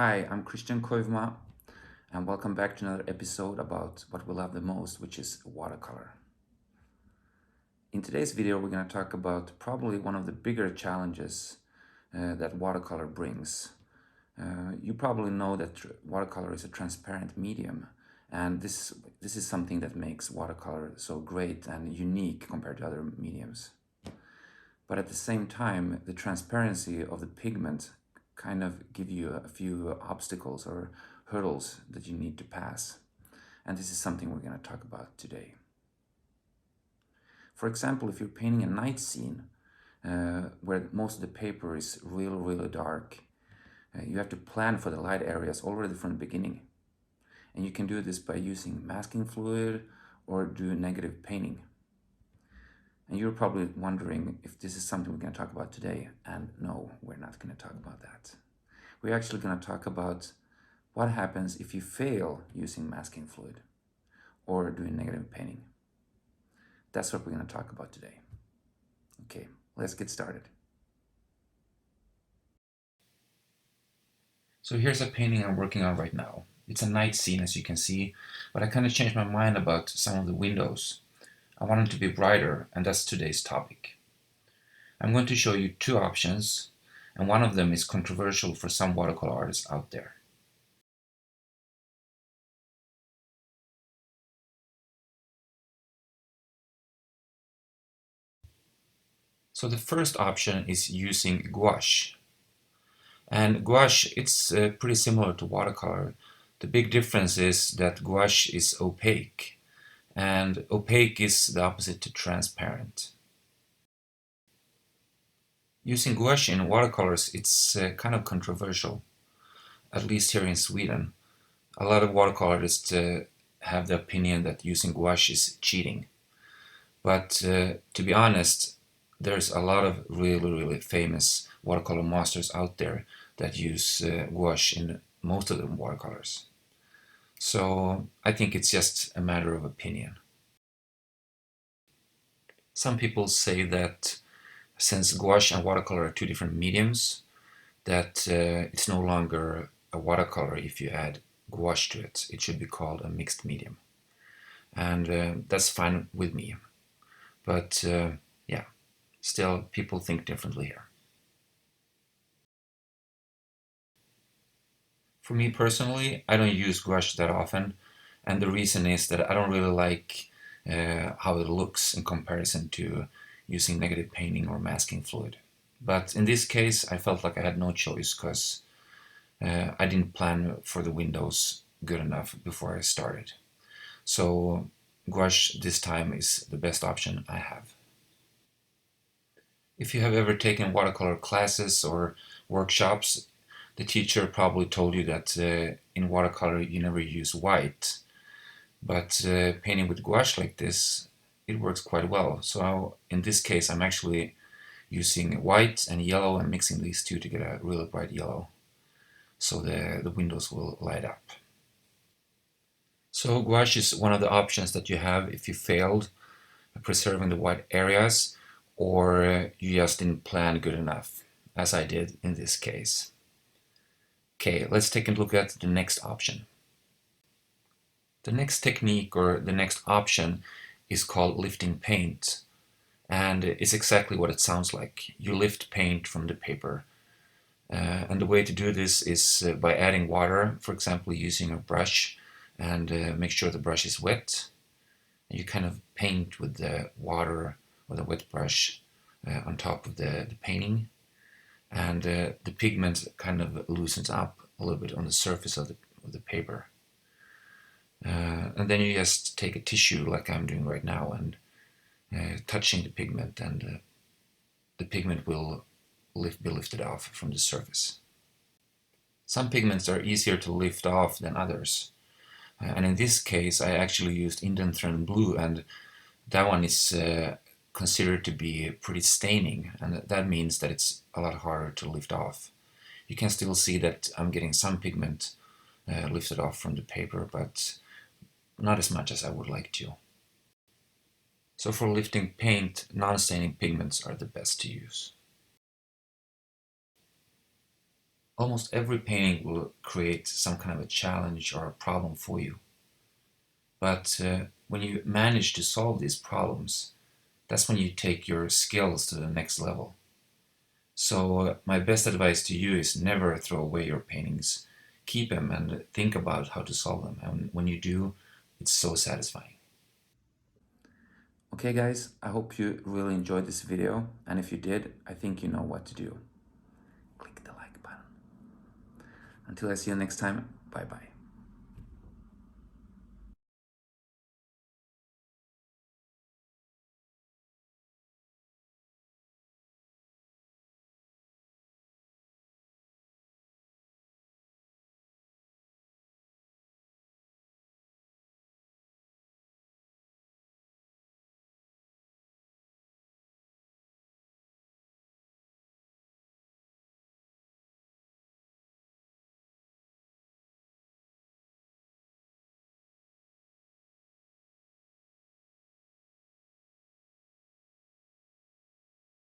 Hi, I'm Christian Koivma, and welcome back to another episode about what we love the most, which is watercolor. In today's video, we're going to talk about probably one of the bigger challenges that watercolor brings. You probably know that watercolor is a transparent medium, and this is something that makes watercolor so great and unique compared to other mediums. But at the same time, the transparency of the pigment kind of give you a few obstacles or hurdles that you need to pass. And this is something we're going to talk about today. For example, if you're painting a night scene where most of the paper is really dark, you have to plan for the light areas already from the beginning. And you can do this by using masking fluid or do negative painting. And you're probably wondering if this is something we're going to talk about today. And no, we're not going to talk about that. We're actually going to talk about what happens if you fail using masking fluid or doing negative painting. That's what we're going to talk about today. Okay, let's get started. So here's a painting I'm working on right now. It's a night scene, as you can see, but I kind of changed my mind about some of the windows. I want them to be brighter, and that's today's topic. I'm going to show you two options, and one of them is controversial for some watercolor artists out there. So the first option is using gouache. And gouache, it's pretty similar to watercolor. The big difference is that gouache is opaque, and opaque is the opposite to transparent. Using gouache in watercolors, it's kind of controversial, at least here in Sweden. A lot of watercolorists have the opinion that using gouache is cheating. But to be honest, there's a lot of really famous watercolor masters out there that use gouache in most of the watercolors. So I think it's just a matter of opinion. Some people say that since gouache and watercolor are two different mediums, that it's no longer a watercolor if you add gouache to it. It should be called a mixed medium. And that's fine with me. But yeah, still people think differently here. For me personally, I don't use gouache that often, and the reason is that I don't really like how it looks in comparison to using negative painting or masking fluid. But in this case, I felt like I had no choice because I didn't plan for the windows good enough before I started. So gouache this time is the best option I have. If you have ever taken watercolor classes or workshops, the teacher probably told you that in watercolor you never use white, but painting with gouache like this, it works quite well. So in this case, I'm actually using white and yellow and mixing these two to get a really bright yellow, so the windows will light up. So gouache is one of the options that you have if you failed preserving the white areas or you just didn't plan good enough, as I did in this case. Okay, let's take a look at the next option. The next technique or the next option is called lifting paint, and it's exactly what it sounds like. You lift paint from the paper. And the way to do this is by adding water, for example, using a brush, and make sure the brush is wet. And you kind of paint with the water or the wet brush on top of the painting, and the pigment kind of loosens up a little bit on the surface of the paper. And then you just take a tissue like I'm doing right now and touching the pigment, and the pigment will be lifted off from the surface. Some pigments are easier to lift off than others. And in this case, I actually used Indanthrone Blue, and that one is considered to be pretty staining, and that means that it's a lot harder to lift off. You can still see that I'm getting some pigment lifted off from the paper, but not as much as I would like to. So for lifting paint, non-staining pigments are the best to use. Almost every painting will create some kind of a challenge or a problem for you. But when you manage to solve these problems, that's when you take your skills to the next level. So my best advice to you is never throw away your paintings. Keep them and think about how to solve them. And when you do, it's so satisfying. Okay guys, I hope you really enjoyed this video. And if you did, I think you know what to do. Click the like button. Until I see you next time, bye bye.